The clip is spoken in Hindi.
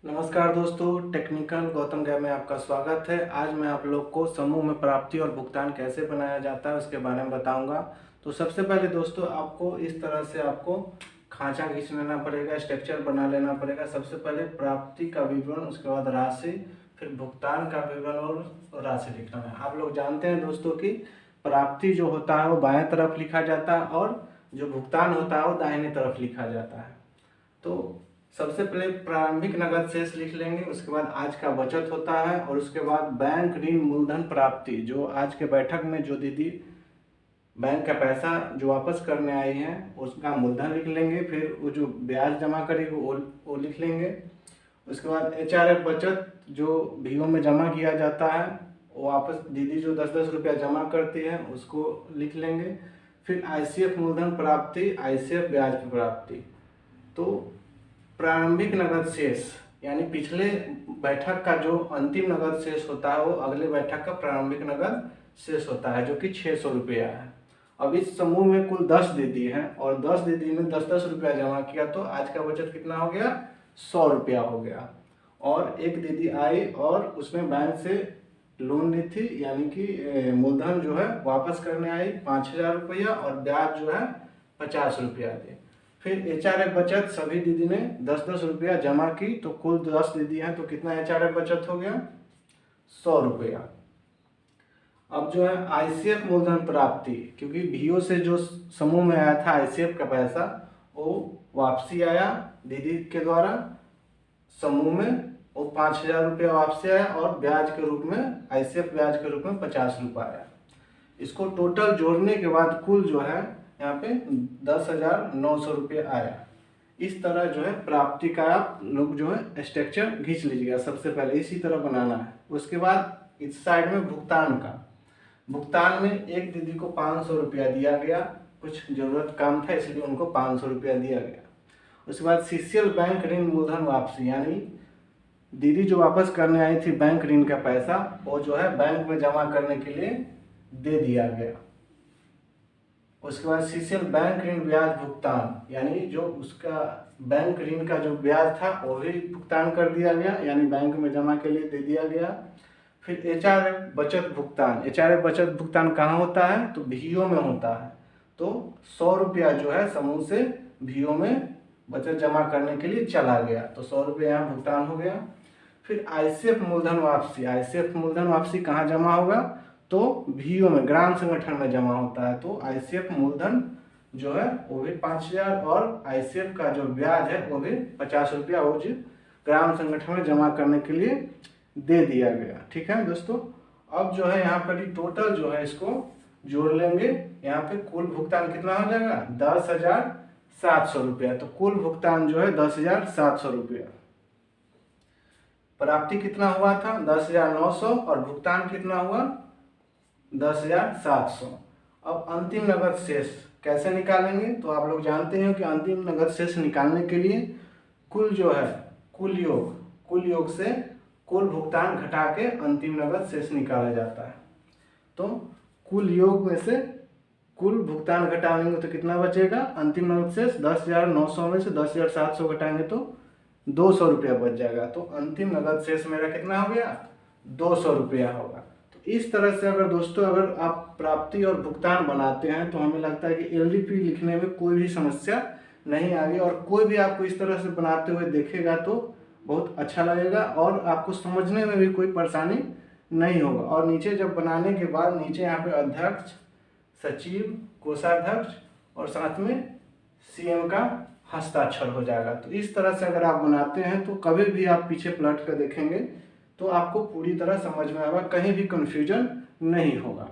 नमस्कार दोस्तों, टेक्निकल गौतम गया में आपका स्वागत है। आज मैं आप लोग को समूह में प्राप्ति और भुगतान कैसे बनाया जाता है उसके बारे में बताऊंगा। तो सबसे पहले दोस्तों आपको इस तरह से आपको खांचा खींच लेना पड़ेगा, स्ट्रक्चर बना लेना पड़ेगा। सबसे पहले प्राप्ति का विवरण, उसके बाद राशि, फिर भुगतान का विवरण और राशि लिखना है। आप लोग जानते हैं दोस्तों कि प्राप्ति जो होता है वो बाएं तरफ लिखा जाता है और जो भुगतान होता है वो दाहिने तरफ लिखा जाता है। तो सबसे पहले प्रारंभिक नगद शेष लिख लेंगे, उसके बाद आज का बचत होता है और उसके बाद बैंक ऋण मूलधन प्राप्ति, जो आज के बैठक में जो दीदी बैंक का पैसा जो वापस करने आई हैं उसका मूलधन लिख लेंगे। फिर वो जो ब्याज जमा करेगी वो लिख लेंगे। उसके बाद एचआरएफ बचत जो भीओ में जमा किया जाता है वो वापस दीदी जो 10-10 रुपया जमा करती है उसको लिख लेंगे। फिर आईसीएफ मूलधन प्राप्ति, आईसीएफ ब्याज की प्राप्ति। तो प्रारंभिक नगद शेष यानी पिछले बैठक का जो अंतिम नगद शेष होता है वो अगले बैठक का प्रारंभिक नगद शेष होता है, जो कि 600 रुपया है। अब इस समूह में कुल 10 दीदी हैं और 10 दीदी ने 10-10 रुपया जमा किया, तो आज का बचत कितना हो गया? 100 रुपया हो गया। और एक दीदी आई और उसने बैंक से लोन ली थी, यानी कि मूलधन जो है वापस करने आई 5000 रुपया और ब्याज जो है 50 रुपया दी। फिर एचआरएफ बचत सभी दीदी ने 10-10 रुपया जमा की, तो कुल 10 दीदी हैं, तो कितना एचआरएफ बचत हो गया? 100 रुपया। अब जो है आईसीएफ मूलधन प्राप्ति, क्योंकि भीओ से जो समूह में आया था आईसीएफ का पैसा वो वापसी आया दीदी के द्वारा समूह में, वो 5000 रुपया वापसी आया और ब्याज के रूप में आईसीएफ ब्याज के रूप में 50 रुपया आया। इसको टोटल जोड़ने के बाद कुल जो है यहाँ पे 10,900 रुपये आया। इस तरह जो है प्राप्ति का आप लोग जो है स्ट्रक्चर खींच लीजिएगा। सबसे पहले इसी तरह बनाना है। उसके बाद इस साइड में भुगतान में एक दीदी को 500 रुपया दिया गया, कुछ जरूरत काम था इसलिए उनको 500 रुपया दिया गया। उसके बाद सीसीएल बैंक ऋण मूलधन वापसी, यानी दीदी जो वापस करने आई थी बैंक ऋण का पैसा वो जो है बैंक में जमा करने के लिए दे दिया गया। उसके बाद सीसीएल बैंक ऋण ब्याज भुगतान, यानी जो उसका बैंक ऋण का जो ब्याज था वो भी भुगतान कर दिया गया, यानी बैंक में जमा के लिए दे दिया गया। फिर एचआरएफ बचत भुगतान, एचआरएफ बचत भुगतान कहाँ होता है? तो भीओ में होता है। तो 100 रुपया जो है समूह से भीओ में बचत जमा करने के लिए चला गया, तो 100 रुपया यहाँ भुगतान हो गया। फिर आईसीएफ मूलधन वापसी, आईसीएफ मूलधन वापसी कहाँ जमा होगा? तो भीओ में ग्राम संगठन में जमा होता है। तो आईसीएफ मूलधन जो है वो भी 5000 और आईसीएफ का जो ब्याज है वो भी 50 रुपया वो जो ग्राम संगठन में जमा करने के लिए दे दिया गया। ठीक है दोस्तों, अब जो है यहाँ पर टोटल जो है इसको जोड़ लेंगे। यहाँ पे कुल भुगतान कितना हो जाएगा? 10,700 रुपया। तो कुल भुगतान जो है 10,700 रुपया। प्राप्ति कितना हुआ था? 10,900 और भुगतान कितना हुआ? 10,700। अब अंतिम नगद शेष कैसे निकालेंगे? तो आप लोग जानते हैं कि अंतिम नगद शेष निकालने के लिए कुल जो है कुल योग से कुल भुगतान घटा के अंतिम नगद शेष निकाला जाता है। तो कुल योग में से कुल भुगतान घटाएंगे तो कितना बचेगा? अंतिम नगद शेष 10,900 में से 10,700 घटाएंगे तो 200 रुपया बच जाएगा। तो अंतिम नगद शेष मेरा कितना हो गया? 200 रुपया होगा। तो इस तरह से अगर आप प्राप्ति और भुगतान बनाते हैं तो हमें लगता है कि एलडीपी लिखने में कोई भी समस्या नहीं आएगी, और कोई भी आपको इस तरह से बनाते हुए देखेगा तो बहुत अच्छा लगेगा और आपको समझने में भी कोई परेशानी नहीं होगा। और नीचे जब बनाने के बाद नीचे यहाँ पे अध्यक्ष, सचिव, कोषाध्यक्ष और साथ में सीएम का हस्ताक्षर हो जाएगा। तो इस तरह से अगर आप बनाते हैं तो कभी भी आप पीछे पलट कर देखेंगे तो आपको पूरी तरह समझ में आएगा, कहीं भी कंफ्यूजन नहीं होगा।